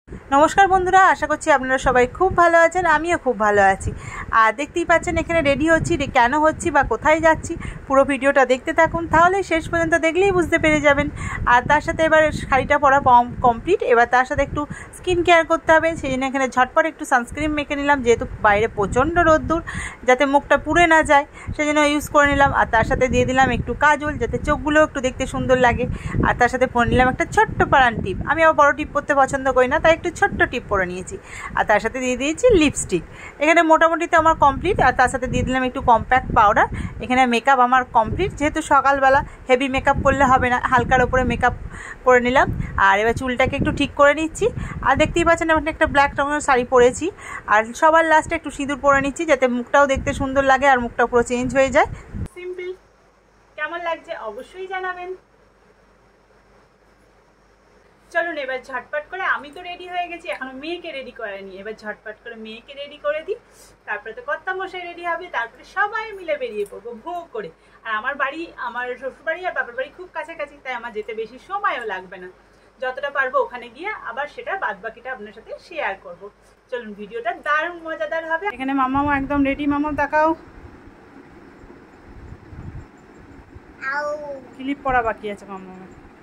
নমস্কার বন্ধুরা, আশা করছি আপনারা সবাই খুব ভালো আছেন। আমিও খুব ভালো আছি। আর দেখতেই পাচ্ছেন এখানে রেডি হচ্ছি, কেন হচ্ছি বা কোথায় যাচ্ছি পুরো ভিডিওটা দেখতে থাকুন, তাহলে শেষ পর্যন্ত দেখলেই বুঝতে পেরে যাবেন। আর তার সাথে এবার শাড়িটা পরা কমপ্লিট, এবার তার সাথে একটু স্কিন কেয়ার করতে হবে, সেই জন্য এখানে ঝটপট একটু সানস্ক্রিন মেখে নিলাম, যেহেতু বাইরে প্রচণ্ড রোদ্দুর, যাতে মুখটা পুড়ে না যায় সেই জন্য ইউজ করে নিলাম। আর তার সাথে দিয়ে দিলাম একটু কাজল, যাতে চোখগুলো একটু দেখতে সুন্দর লাগে। আর তার সাথে পরে নিলাম একটা ছোট্ট পারান টিপ। আমি আবার বড় টিপ পরতে পছন্দ করি না, তাই একটু ছোট্ট টিপ পরে নিয়েছি। আর তার সাথে দিয়ে দিয়েছি লিপস্টিক। এখানে মোটামুটিতে আমার কমপ্লিট। আর তার সাথে দিয়ে দিলাম একটু কম্প্যাক্ট পাউডার। এখানে মেকআপ আমার কমপ্লিট, যেহেতু সকালবেলা হেভি মেকআপ করলে হবে না, হালকার ওপরে মেকআপ করে নিলাম। আর এবার চুলটাকে একটু ঠিক করে নিচ্ছি। আর দেখতেই পাচ্ছেন আমি একটা ব্ল্যাক রঙের শাড়ি পরেছি। আর সবার লাস্টে একটু সিঁদুর পরে নিচ্ছি, যাতে মুখটাও দেখতে সুন্দর লাগে আর মুখটা পুরো চেঞ্জ হয়ে যায়। সিম্পল। কেমন লাগছে অবশ্যই জানাবেন। চলুন এবার ঝটপট করে, আমি তো রেডি হয়ে গেছি, এখনো মেয়েকে রেডি করাইনি। এবার ঝটপট করে মেয়েকে রেডি করে দিই, তারপরে তো কর্তামশাই রেডি হবে, তারপরে সবাই মিলে বেরিয়ে পড়বো ভোঁ করে। আর আমার বাড়ি, আমার শ্বশুরবাড়ি আর বাপের বাড়ি খুব কাছাকাছি, তাই আমার যেতে বেশি সময়ও লাগবে না। যতটা পারবো ওখানে গিয়ে আবার সেটা বাদবাকিটা আপনার সাথে শেয়ার করব। চলুন, ভিডিওটা দারুণ মজাদার হবে। এখানে মামাও একদম রেডি। মামাও তাকাও, ক্লিপ পরা বাকি আছে মামার।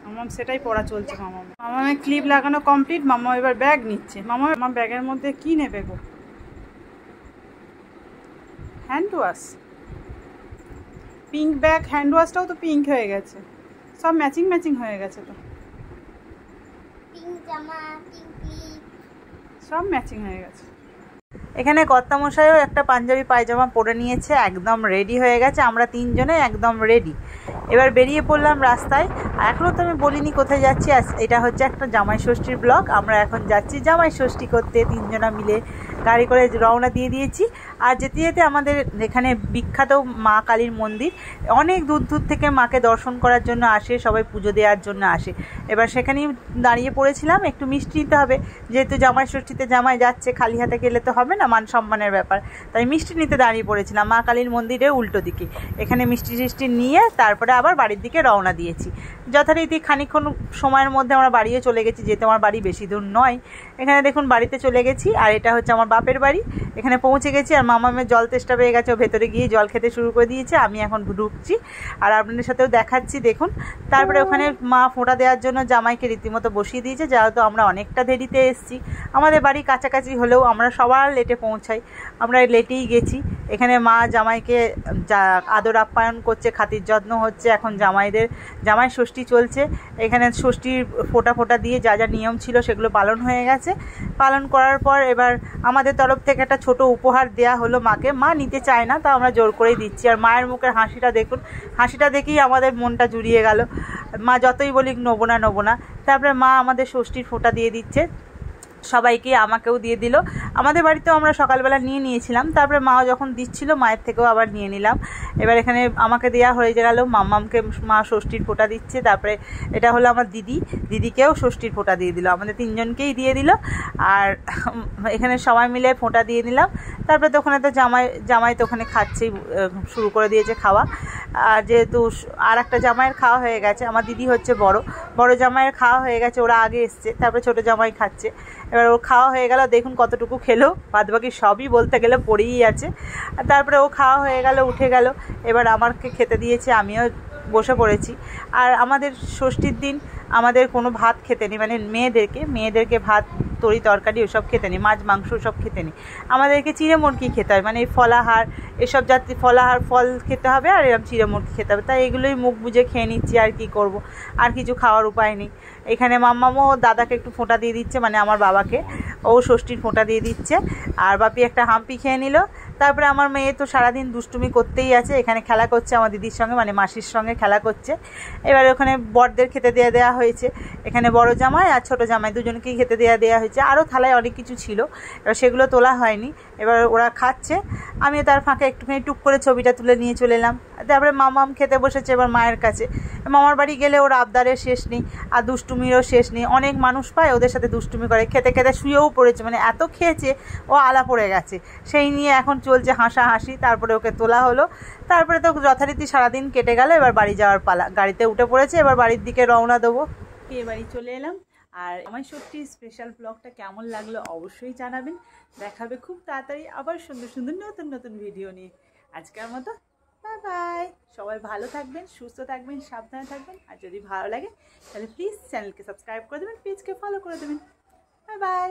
মামাম সেটাই পড়া চলছে। মামামের ক্লিপ লাগানো কমপ্লিট। মামা এবার ব্যাগ নিচ্ছে। আমার ব্যাগের মধ্যে কি নেবে গো? Hand wash, pink bag. Hand ওয়াশটাও তো পিঙ্ক হয়ে গেছে, সব ম্যাচিং ম্যাচিং হয়ে গেছে তো, সব ম্যাচিং হয়ে গেছে। এখানে কর্তামশাইও একটা পাঞ্জাবি পায়জামা পরে নিয়েছে, একদম রেডি হয়ে গেছে। আমরা তিনজনে একদম রেডি। এবার বেরিয়ে পড়লাম রাস্তায়। এখনও তো আমি বলিনি কোথায় যাচ্ছি। এটা হচ্ছে একটা জামাই ষষ্ঠীর ব্লগ। আমরা এখন যাচ্ছি জামাই ষষ্ঠী করতে, তিনজনা মিলে গাড়ি করে রওনা দিয়ে দিয়েছি। আর যেতে যেতে আমাদের এখানে বিখ্যাত মা কালীর মন্দির, অনেক দূর দূর থেকে মাকে দর্শন করার জন্য আসে, সবাই পুজো দেওয়ার জন্য আসে। এবার সেখানেই দাঁড়িয়ে পড়েছিলাম, একটু মিষ্টি নিতে হবে, যেহেতু জামাই ষষ্ঠীতে জামাই যাচ্ছে, খালি হাতে গেলে তো হবে না, মান সম্মানের ব্যাপার। তাই মিষ্টি নিতে দাঁড়িয়ে পড়েছিলাম মা কালীর মন্দিরের উল্টো দিকে। এখানে মিষ্টি টিষ্টি নিয়ে তারপরে আবার বাড়ির দিকে রওনা দিয়েছি। যথারীতি খানিকক্ষণ সময়ের মধ্যে আমরা বাড়িও চলে গেছি, যেহেতু আমার বাড়ি বেশি দূর নয়। এখানে দেখুন বাড়িতে চলে গেছি। আর এটা হচ্ছে আমার বাপের বাড়ি। এখানে পৌঁছে গেছি। আর মামামের জল তেষ্টা পেয়ে গেছে, ও ভেতরে গিয়ে জল খেতে শুরু করে দিয়েছে। আমি এখন ঢুকছি আর আপনাদের সাথেও দেখাচ্ছি, দেখুন। তারপরে ওখানে মা ফোঁটা দেওয়ার জন্য জামাইকে রীতিমতো বসিয়ে দিয়েছে, যেহেতু আমরা অনেকটা দেরিতে এসেছি। আমাদের বাড়ি কাছাকাছি হলেও আমরা সবার লেটে পৌঁছাই, আমরা লেটেই গেছি। এখানে মা জামাইকে আদর আপ্যায়ন করছে, খাতির যত্ন হচ্ছে। এখন জামাই ষষ্ঠী চলছে। এখানে ষষ্ঠীর ফোঁটা দিয়ে যা যা নিয়ম ছিল সেগুলো পালন হয়ে গেছে। পালন করার পর এবার আমাদের তরফ থেকে একটা ছোট উপহার দেয়া হলো মাকে। মা নিতে চায় না, তা আমরা জোর করেই দিচ্ছি। আর মায়ের মুখের হাসিটা দেখুন, হাসিটা দেখেই আমাদের মনটা জুড়িয়ে গেল। মা যতই বলি নেবো না। তারপরে মা আমাদের ষষ্ঠীর ফোঁটা দিয়ে দিচ্ছে সবাইকে, আমাকেও দিয়ে দিল। আমাদের বাড়িতেও আমরা সকালবেলা নিয়েছিলাম, তারপরে মাও যখন দিচ্ছিল মায়ের থেকেও আবার নিয়ে নিলাম। এবার এখানে আমাকে দেওয়া হয়ে গেল, মাম্মামকে মা ষষ্ঠীর ফোঁটা দিচ্ছে। তারপরে এটা হলো আমার দিদিকেও ষষ্ঠীর ফোঁটা দিয়ে দিল, আমাদের তিনজনকেই দিয়ে দিল। আর এখানে সবাই মিলে ফোঁটা দিয়ে নিলাম। তারপরে তো ওখানে তো জামাই তো ওখানে খাচ্ছেই, শুরু করে দিয়েছে খাওয়া। আর যেহেতু আর একটা জামাইয়ের খাওয়া হয়ে গেছে, আমার দিদি হচ্ছে বড় জামাইয়ের খাওয়া হয়ে গেছে, ওরা আগে এসছে, তারপরে ছোটো জামাই খাচ্ছে। এবার ওর খাওয়া হয়ে গেল, দেখুন কতটুকু খেলো, বাদবাকি সবই বলতে গেলে পড়েই আছে। আর তারপরে ও খাওয়া হয়ে গেল, উঠে গেল। এবার আমাকে খেতে দিয়েছে, আমিও বসে পড়েছি। আর আমাদের ষষ্ঠীর দিন আমাদের কোনো ভাত খেতে নেই, মানে মেয়েদেরকে ভাত তরি তরকারি ওসব খেতে নেই, মাছ মাংস ওসব খেতে নেই। আমাদেরকে চিড়ে মুরগি খেতে হয়, মানে ফলাহার, এসব জাতীয় ফল খেতে হবে, আর এরকম চিড়ে মুরগি খেতে হবে। তাই এগুলোই মুখ বুঝে খেয়ে নিচ্ছি, আর কি করব, আর কিছু খাওয়ার উপায় নেই। এখানে মাম্মামও দাদাকে একটু ফোঁটা দিয়ে দিচ্ছে, মানে আমার বাবাকে, ও ষষ্ঠীর ফোঁটা দিয়ে দিচ্ছে। আর বাপি একটা হাম্পি খেয়ে নিল। তারপরে আমার মেয়ে তো সারাদিন দুষ্টুমি করতেই আছে, এখানে খেলা করছে আমার দিদির সঙ্গে, মানে মাসির সঙ্গে খেলা করছে। এবার ওখানে বড়দের খেতে দেওয়া হয়েছে, এখানে বড় জামাই আর ছোটো জামাই দুজনকেই খেতে দেওয়া হয়েছে। আরও থালায় অনেক কিছু ছিল, এবার সেগুলো তোলা হয়নি। এবার ওরা খাচ্ছে, আমিও তার ফাঁকে একটুখানি টুক করে ছবিটা তুলে নিয়ে চলে এলাম। তারপরে মামাম খেতে বসেছে এবার মায়ের কাছে। মামার বাড়ি গেলে ওর আবদারের শেষ নেই, আর দুষ্টুমিরও শেষ নেই। অনেক মানুষ পায়, ওদের সাথে দুষ্টুমি করে, খেতে খেতে শুয়েও পড়েছে, মানে এত খেয়েছে ও আলা পড়ে গেছে। সেই নিয়ে এখন চলছে হাসাহাসি। তারপরে ওকে তোলা হলো। তারপরে তো যথারীতি সারাদিন কেটে গেল। এবার বাড়ি যাওয়ার পালা, গাড়িতে উঠে পড়েছে, এবার বাড়ির দিকে রওনা দেবো। বিয়ে বাড়ি চলে এলাম। আর আমার সত্যি স্পেশাল ব্লগটা কেমন লাগলো অবশ্যই জানাবেন। দেখাবে খুব তাড়াতাড়ি আবার সুন্দর সুন্দর নতুন নতুন ভিডিও নিয়ে। আজকের মতো বাই বাই। সবাই ভালো থাকবেন, সুস্থ থাকবেন, সাবধানে থাকবেন। আর যদি ভালো লাগে তাহলে প্লিজ চ্যানেলকে সাবস্ক্রাইব করে দেবেন, পেজকে ফলো করে দেবেন। Bye bye.